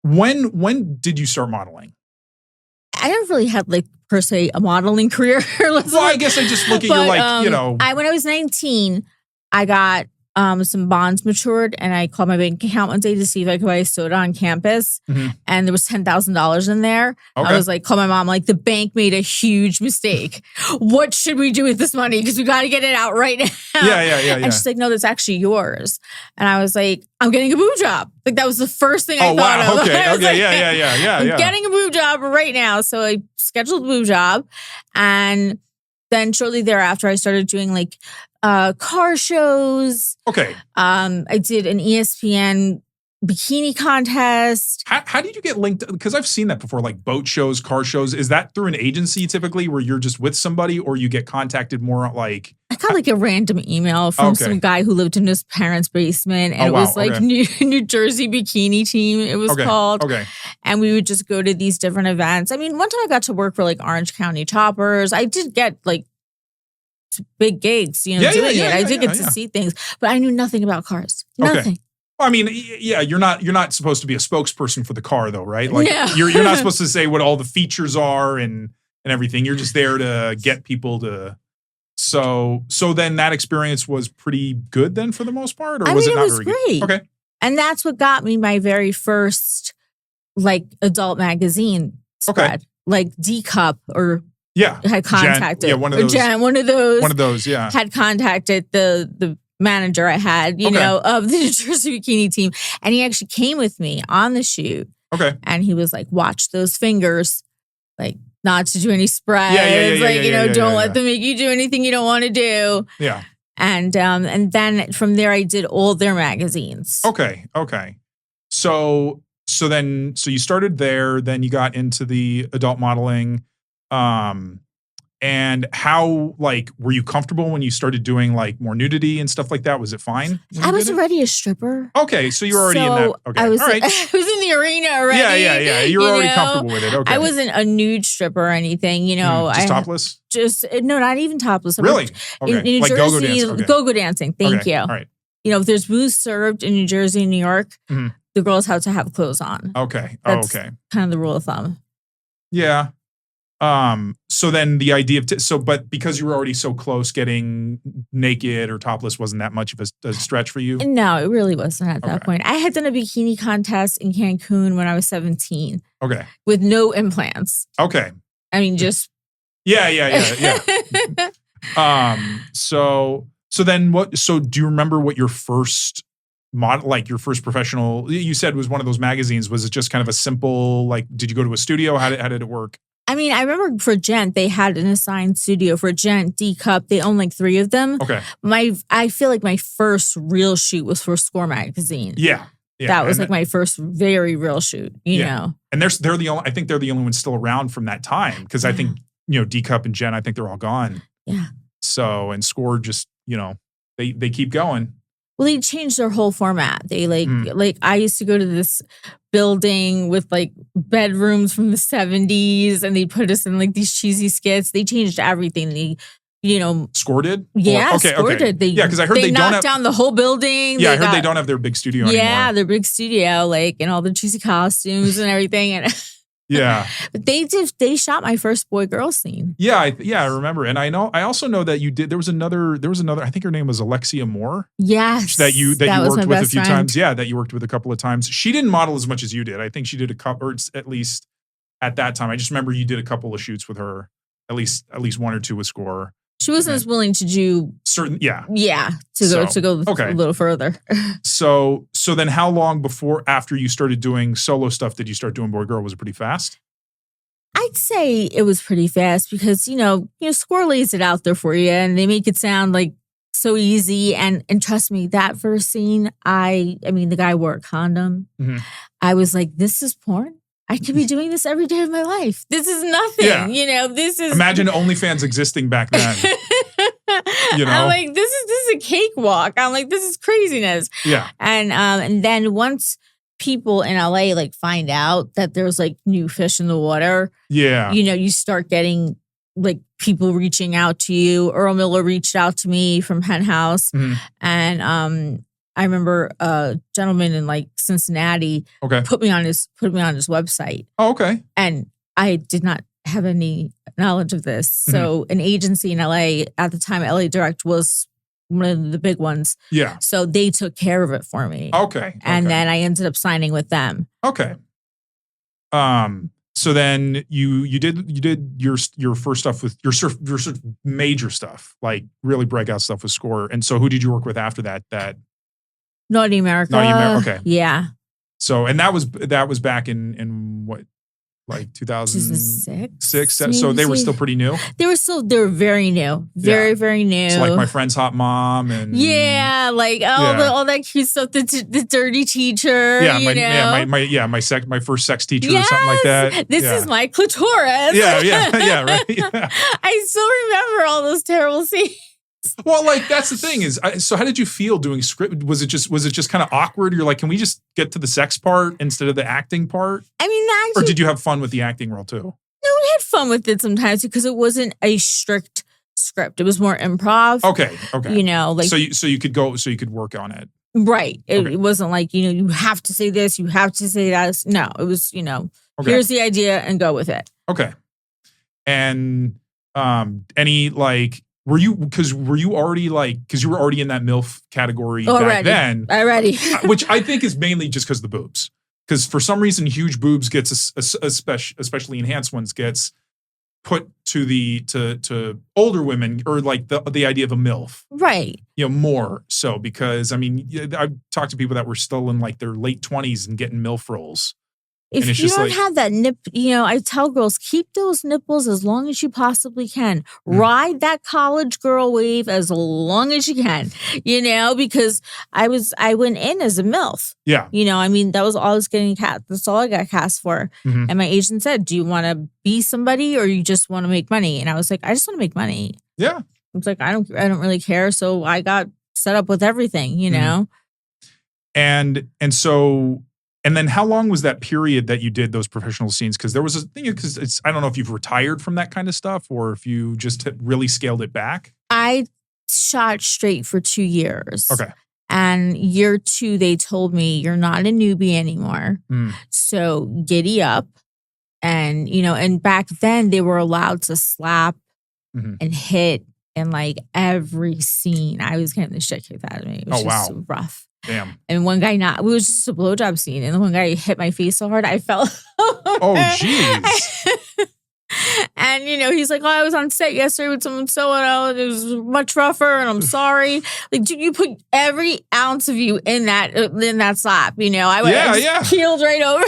When did you start modeling? I never really had like per se a modeling career. I guess I just look at your like, you know. When I was 19, I got some bonds matured, and I called my bank account one day to see if I could buy a soda on campus, and there was $10,000 in there. Okay. I was like, call my mom, like the bank made a huge mistake. What should we do with this money? Because we got to get it out right now. Yeah. And she's like, no, that's actually yours. And I was like, I'm getting a boob job. Like that was the first thing I thought of. Okay, like, yeah. I'm getting a boob job right now. So I scheduled a boob job, and then shortly thereafter, I started doing like car shows. Okay. I did an ESPN bikini contest. How did you get linked? Because I've seen that before, like boat shows, car shows. Is that through an agency typically where you're just with somebody, or you get contacted more like? I got like a random email from some guy who lived in his parents' basement, and it was like New Jersey Bikini Team, it was called. Okay. And we would just go to these different events. I mean, one time I got to work for like Orange County Choppers. I did get like big gigs, doing it. I did get to see things, but I knew nothing about cars. Nothing. Okay. Well, I mean, you're not supposed to be a spokesperson for the car, though, right? Like, you're not supposed to say what all the features are and everything. You're just there to get people to. So then that experience was pretty good then for the most part, or was it not very great. Good? Okay, and that's what got me my very first like adult magazine spread, like D Cup or. Yeah, had contacted. Jen, one of those. Jen, one of those. Yeah, had contacted the manager I had, of the New Jersey Bikini Team, and he actually came with me on the shoot. Okay, and he was like, "Watch those fingers, like not to do any spreads. Don't let them make you do anything you don't want to do." Yeah, and then from there, I did all their magazines. Okay. So you started there, then you got into the adult modeling. And how, like, were you comfortable when you started doing like more nudity and stuff like that? Was it fine? I was already a stripper. Okay, so you were already in that. Okay, I was, all right. I was in the arena already. Yeah. You were already comfortable with it. Okay. I wasn't a nude stripper or anything. Just topless. No, not even topless. Really? Okay. In New like Jersey, go-go dancing. Okay. Go-go dancing. Thank you. All right. If there's booze served in New Jersey and New York, the girls have to have clothes on. Okay. That's kind of the rule of thumb. Yeah. So then the idea of but because you were already so close, getting naked or topless wasn't that much of a stretch for you? No, it really wasn't at that point. I had done a bikini contest in Cancun when I was 17. Okay. With no implants. Okay. I mean, just. Yeah. So then what? So do you remember what your first model, like your first professional? You said was one of those magazines. Was it just kind of a simple like? Did you go to a studio? How did it work? I mean, I remember for Gent, they had an assigned studio for Gent, D Cup. They owned like 3 of them. Okay. I feel like my first real shoot was for Score magazine. Yeah. That was like my first very real shoot, you know. And they're the only. I think they're the only ones still around from that time because I think D Cup and Jen. I think they're all gone. Yeah. So and Score just they keep going. Well, they changed their whole format. They like I used to go to this building with like bedrooms from the 70s, and they put us in like these cheesy skits. They changed everything. They, Score did? Yeah, Score did. Because I heard they knocked down the whole building. Yeah, I heard they don't have their big studio anymore. Yeah, their big studio, like, and all the cheesy costumes and everything. And yeah. But they shot my first boy-girl scene. Yeah, I remember. And I also know that you did, there was another, I think her name was Alexia Moore. Yes. That you worked with a few times. Yeah, that you worked with a couple of times. She didn't model as much as you did. I think she did a couple, or at least at that time. I just remember you did a couple of shoots with her, at least 1 or 2 with Score. She wasn't as willing to do certain, yeah, to go a little further. So then, how long after you started doing solo stuff did you start doing boy girl? Was it pretty fast? I'd say it was pretty fast because Score lays it out there for you, and they make it sound like so easy. And trust me, that first scene, I mean, the guy wore a condom. Mm-hmm. I was like, this is porn. I could be doing this every day of my life. This is nothing, this is... Imagine OnlyFans existing back then. I'm like, this is a cakewalk. I'm like, this is craziness. Yeah. And then once people in LA like find out that there's like new fish in the water, you start getting like people reaching out to you. Earl Miller reached out to me from Penthouse, and I remember a gentleman in like Cincinnati put me on his website. Oh, okay. And I did not have any knowledge of this. So an agency in LA at the time, LA Direct was one of the big ones. Yeah. So they took care of it for me. Okay. And then I ended up signing with them. Okay. So then you did your first stuff with your sort of major stuff, like really breakout stuff with Score. And so who did you work with after that? Naughty America. Okay. Yeah. So and that was back in what, like 2006? So they were still pretty new? They were very new. Very new. So like My Friend's Hot Mom and like all that cute stuff, the dirty teacher. My first sex teacher or something like that. This is my clitoris. Right. I still remember all those terrible scenes. Well, like that's the thing is, so how did you feel doing script? Was it just kind of awkward? You're like, can we just get to the sex part instead of the acting part? I mean, or did you have fun with the acting role too? No, we had fun with it sometimes because it wasn't a strict script. It was more improv. Okay. You know, like so you could work on it. Right. It wasn't like, you have to say this, you have to say that. No, it was, here's the idea and go with it. Okay. And any like. Were you already in that MILF category back then? Already. Which I think is mainly just because of the boobs. Because for some reason, huge boobs gets, especially enhanced ones, gets put to older women, or like the idea of a MILF. Right. More so because, I mean, I've talked to people that were still in like their late 20s and getting MILF roles. If you don't have that nip, I tell girls, keep those nipples as long as you possibly can. Ride that college girl wave as long as you can, because I went in as a MILF. Yeah. That was all I was getting cast. That's all I got cast for. And my agent said, do you want to be somebody or you just want to make money? And I was like, I just want to make money. Yeah. I was like, I don't really care. So I got set up with everything, And so... And then how long was that period that you did those professional scenes? Because there was a thing, because I don't know if you've retired from that kind of stuff or if you just really scaled it back. I shot straight for 2 years. Okay. And year 2, they told me, you're not a newbie anymore. So giddy up. And, and back then they were allowed to slap and hit in like every scene. I was getting the shit kicked out of me. It was just rough. Damn. And one guy it was just a blowjob scene. And the one guy hit my face so hard, I fell. Oh, jeez. And, he's like, I was on set yesterday with someone so-and-so. It was much rougher and I'm sorry. Like, dude, you put every ounce of you in that slap, I keeled right over.